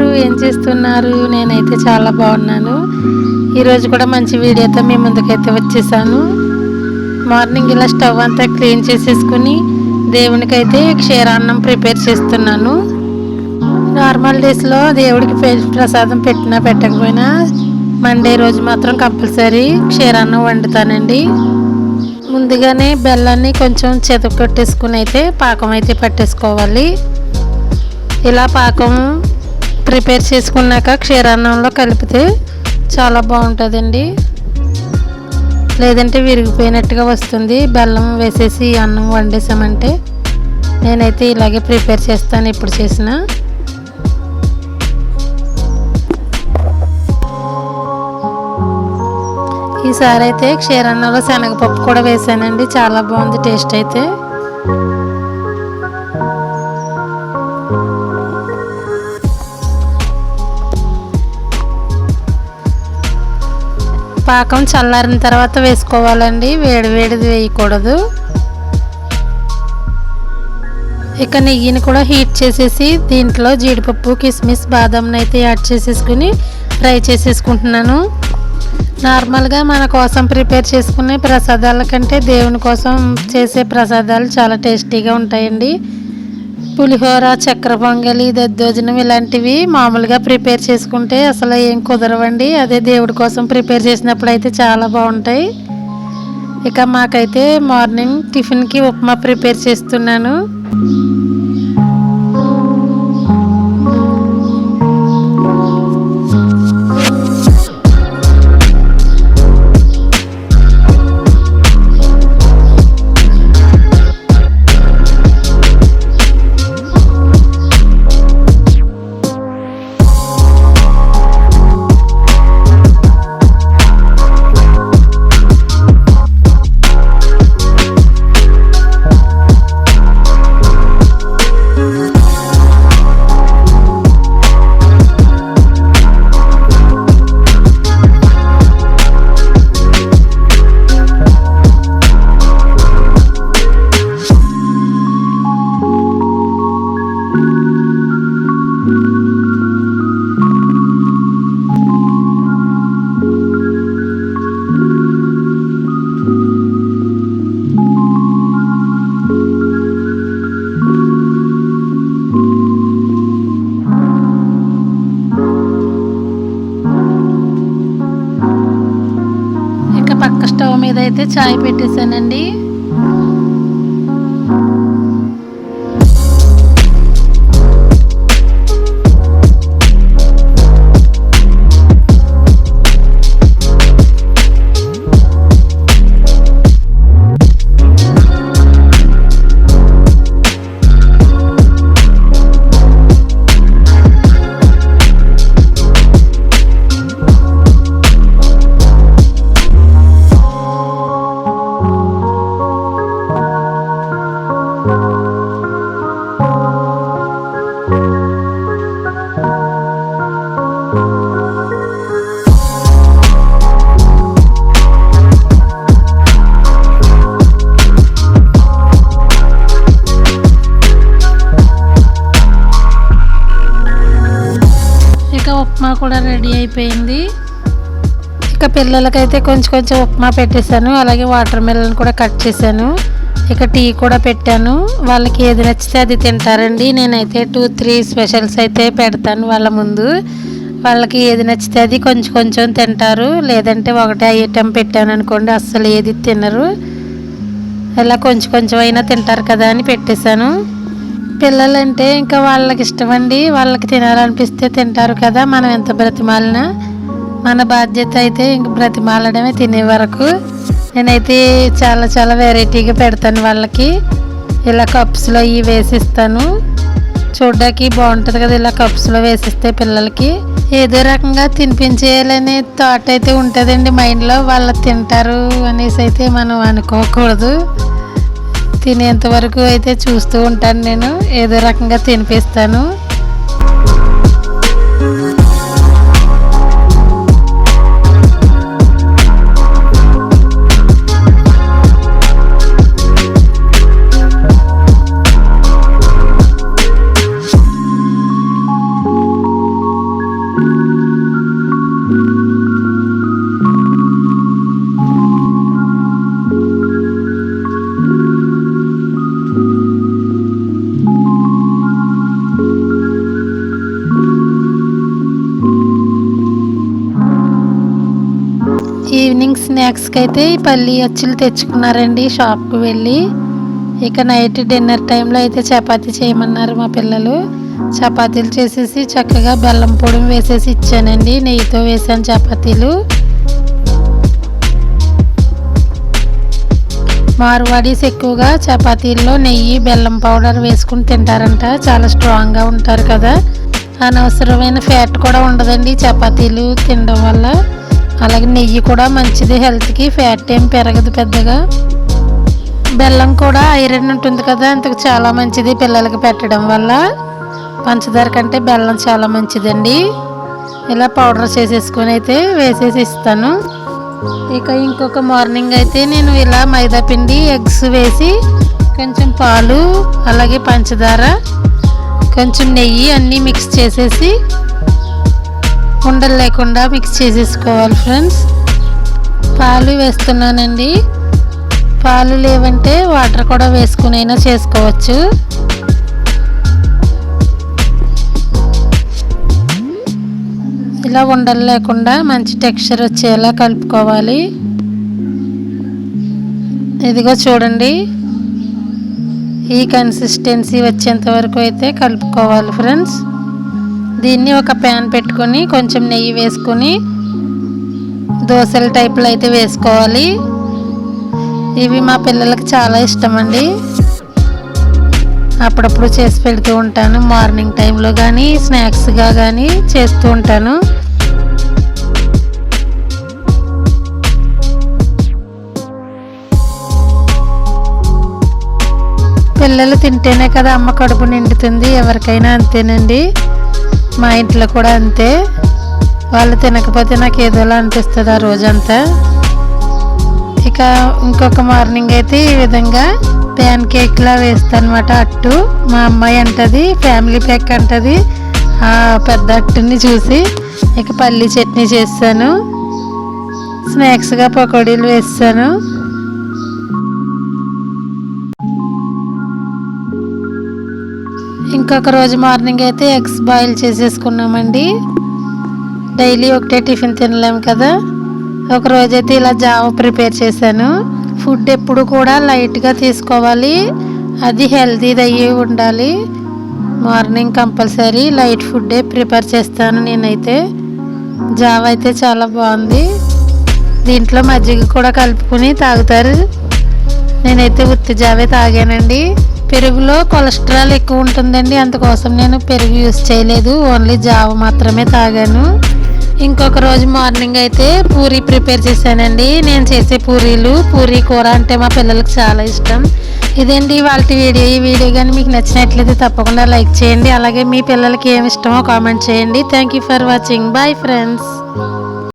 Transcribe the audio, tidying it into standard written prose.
ఉన్నారు? ఏం చేస్తున్నారు? నేనైతే చాలా బాగున్నాను. ఈరోజు కూడా మంచి వీడియోతో మీ ముందుకైతే వచ్చేసాను. మార్నింగ్ ఇలా స్టవ్ అంతా క్లీన్ చేసేసుకుని దేవునికైతే క్షీరాన్నం ప్రిపేర్ చేస్తున్నాను. నార్మల్ డేస్లో దేవుడికి ప్రసాదం పెట్టినా పెట్టకపోయినా మండే రోజు మాత్రం కంపల్సరీ క్షీరాన్నం వండుతానండి. ముందుగానే బెల్లాన్ని కొంచెం చెతకొట్టేసుకుని అయితే పాకం అయితే పట్టేసుకోవాలి. ఇలా పాకం ప్రిపేర్ చేసుకున్నాక క్షీరాన్నంలో కలిపితే చాలా బాగుంటుందండి. లేదంటే విరిగిపోయినట్టుగా వస్తుంది. బెల్లం వేసేసి అన్నం వండేసామంటే నేనైతే ఇలాగే ప్రిపేర్ చేస్తాను ఇప్పుడు చేసిన. ఈసారి అయితే క్షీరాన్నంలో శనగపప్పు కూడా వేసానండి. చాలా బాగుంది టేస్ట్ అయితే. పాకం చల్లారిన తర్వాత వేసుకోవాలండి. వేడిది వేయకూడదు. ఇక నెయ్యిని కూడా హీట్ చేసేసి దీంట్లో జీడిపప్పు, కిస్మిస్, బాదంని అయితే యాడ్ చేసేసుకుని ఫ్రై చేసేసుకుంటున్నాను. నార్మల్గా మన కోసం ప్రిపేర్ చేసుకునే ప్రసాదాల కంటే దేవుని కోసం చేసే ప్రసాదాలు చాలా టేస్టీగా ఉంటాయండి. పులిహోర, చక్కెర పొంగలి, దద్దోజనం ఇలాంటివి మామూలుగా ప్రిపేర్ చేసుకుంటే అసలు ఏం కుదరవండి. అదే దేవుడి కోసం ప్రిపేర్ చేసినప్పుడు అయితే చాలా బాగుంటాయి. ఇక మాకైతే మార్నింగ్ టిఫిన్కి ఉప్మా ప్రిపేర్ చేస్తున్నాను. పక్క స్టవ్ మీద అయితే చాయ్ పెట్టేశానండి. ఉప్మా కూడా రెడీ అయిపోయింది. ఇక పిల్లలకైతే కొంచెం ఉప్మా పెట్టేశాను. అలాగే వాటర్ మెలన్ కూడా కట్ చేశాను. ఇక టీ కూడా పెట్టాను. వాళ్ళకి ఏది నచ్చితే అది తింటారండి. నేనైతే 2-3 స్పెషల్స్ అయితే పెడతాను వాళ్ళ ముందు. వాళ్ళకి ఏది నచ్చితే అది కొంచెం తింటారు. లేదంటే ఒకటే ఐటెం పెట్టాను అనుకోండి అస్సలు ఏది తినరు. ఇలా కొంచెం అయినా తింటారు కదా అని పెట్టేశాను. పిల్లలంటే ఇంకా వాళ్ళకి ఇష్టమండి. వాళ్ళకి తినాలనిపిస్తే తింటారు కదా. మనం ఎంత బ్రతిమాలినా మన బాధ్యత అయితే ఇంక బ్రతిమాలడమే తినే వరకు. నేనైతే చాలా వెరైటీగా పెడతాను వాళ్ళకి. ఇలా కప్స్లో ఇవి వేసిస్తాను. చూడ్డానికి బాగుంటుంది కదా ఇలా కప్స్లో వేసిస్తే పిల్లలకి. ఏదో రకంగా తినిపించేయాలనే థాట్ అయితే ఉంటుందండి మైండ్లో. వాళ్ళు తింటారు అనేసి అయితే మనం అనుకోకూడదు. తినేంత వరకు అయితే చూస్తూ ఉంటాను నేను. ఏదో రకంగా తినిపిస్తాను. ఈవినింగ్ స్నాక్స్కి అయితే ఈ పల్లి అచ్చులు తెచ్చుకున్నారండి షాప్కి వెళ్ళి. ఇక నైట్ డిన్నర్ టైంలో అయితే చపాతీ చేయమన్నారు మా పిల్లలు. చపాతీలు చేసేసి చక్కగా బెల్లం పొడి వేసేసి ఇచ్చానండి. నెయ్యితో వేసాను చపాతీలు. మార్వాడీస్ ఎక్కువగా చపాతీల్లో నెయ్యి బెల్లం పౌడర్ వేసుకుని తింటారంట. చాలా స్ట్రాంగ్గా ఉంటారు కదా. అనవసరమైన ఫ్యాట్ కూడా ఉండదండి చపాతీలు తినడం వల్ల. అలాగే నెయ్యి కూడా మంచిది హెల్త్కి. ఫ్యాట్ ఏం పెరగదు పెద్దగా. బెల్లం కూడా ఐరన్ ఉంటుంది కదా, అందుకు చాలా మంచిది పిల్లలకి పెట్టడం వల్ల. పంచదార కంటే బెల్లం చాలా మంచిదండి. ఇలా పౌడర్ చేసేసుకొని అయితే వేసేసి ఇస్తాను. ఇక ఇంకొక మార్నింగ్ అయితే నేను ఇలా మైదా పిండి ఎగ్స్ వేసి కొంచెం పాలు అలాగే పంచదార కొంచెం నెయ్యి అన్నీ మిక్స్ చేసేసి ఉండలు లేకుండా మిక్స్ చేసేసుకోవాలి ఫ్రెండ్స్. పాలు వేస్తున్నానండి. పాలు లేవంటే వాటర్ కూడా వేసుకునైనా చేసుకోవచ్చు. ఇలా ఉండలు లేకుండా మంచి టెక్స్చర్ వచ్చేలా కలుపుకోవాలి. ఇదిగో చూడండి, ఈ కన్సిస్టెన్సీ వచ్చేంత వరకు అయితే కలుపుకోవాలి ఫ్రెండ్స్. దీన్ని ఒక ప్యాన్ పెట్టుకొని కొంచెం నెయ్యి వేసుకొని దోశల టైప్లో అయితే వేసుకోవాలి. ఇవి మా పిల్లలకి చాలా ఇష్టం అండి. అప్పుడప్పుడు చేసి పెడుతూ ఉంటాను. మార్నింగ్ టైంలో కానీ స్నాక్స్గా కానీ చేస్తూ ఉంటాను. పిల్లలు తింటేనే కదా అమ్మ కడుపు నిండుతుంది. ఎవరికైనా అంతేనండి. మా ఇంట్లో కూడా అంతే. వాళ్ళు తినకపోతే నాకు ఏదోలా అనిపిస్తుంది ఆ రోజంతా. ఇక ఇంకొక మార్నింగ్ అయితే ఈ విధంగా ప్యాన్ కేక్లా వేస్తాను అనమాట అట్టు. మా అమ్మాయి అంటది ఫ్యామిలీ ప్యాక్ అంటది ఆ పెద్ద అట్టుని చూసి. ఇక పల్లి చట్నీ చేస్తాను. స్నాక్స్గా పకోడీలు వేస్తాను. ఇంకొక రోజు మార్నింగ్ అయితే ఎగ్స్ బాయిల్ చేసేసుకున్నామండి. డైలీ ఒకటే టిఫిన్ తినలేము కదా. ఒక రోజైతే ఇలా జావ ప్రిపేర్ చేశాను. ఫుడ్ ఎప్పుడు కూడా లైట్గా తీసుకోవాలి. అది హెల్తీది అయ్యి ఉండాలి. మార్నింగ్ కంపల్సరీ లైట్ ఫుడ్డే ప్రిపేర్ చేస్తాను నేనైతే. జావ అయితే చాలా బాగుంది. దీంట్లో మజ్జిగ కూడా కలుపుకొని తాగుతారు. నేనైతే ఉత్తి జావే తాగానండి. పెరుగులో కొలెస్ట్రాల్ ఎక్కువ ఉంటుందండి, అందుకోసం నేను పెరుగు యూస్ చేయలేదు. ఓన్లీ జావ మాత్రమే తాగాను. ఇంకొక రోజు మార్నింగ్ అయితే పూరీ ప్రిపేర్ చేశానండి. నేను చేసే పూరీ కూర అంటే మా పిల్లలకు చాలా ఇష్టం. ఇదేంటి వాళ్ళ వీడియో. ఈ వీడియో కానీ మీకు నచ్చినట్లయితే తప్పకుండా లైక్ చేయండి. అలాగే మీ పిల్లలకి ఏమి ఇష్టమో కామెంట్ చేయండి. Thank you for watching. Bye friends.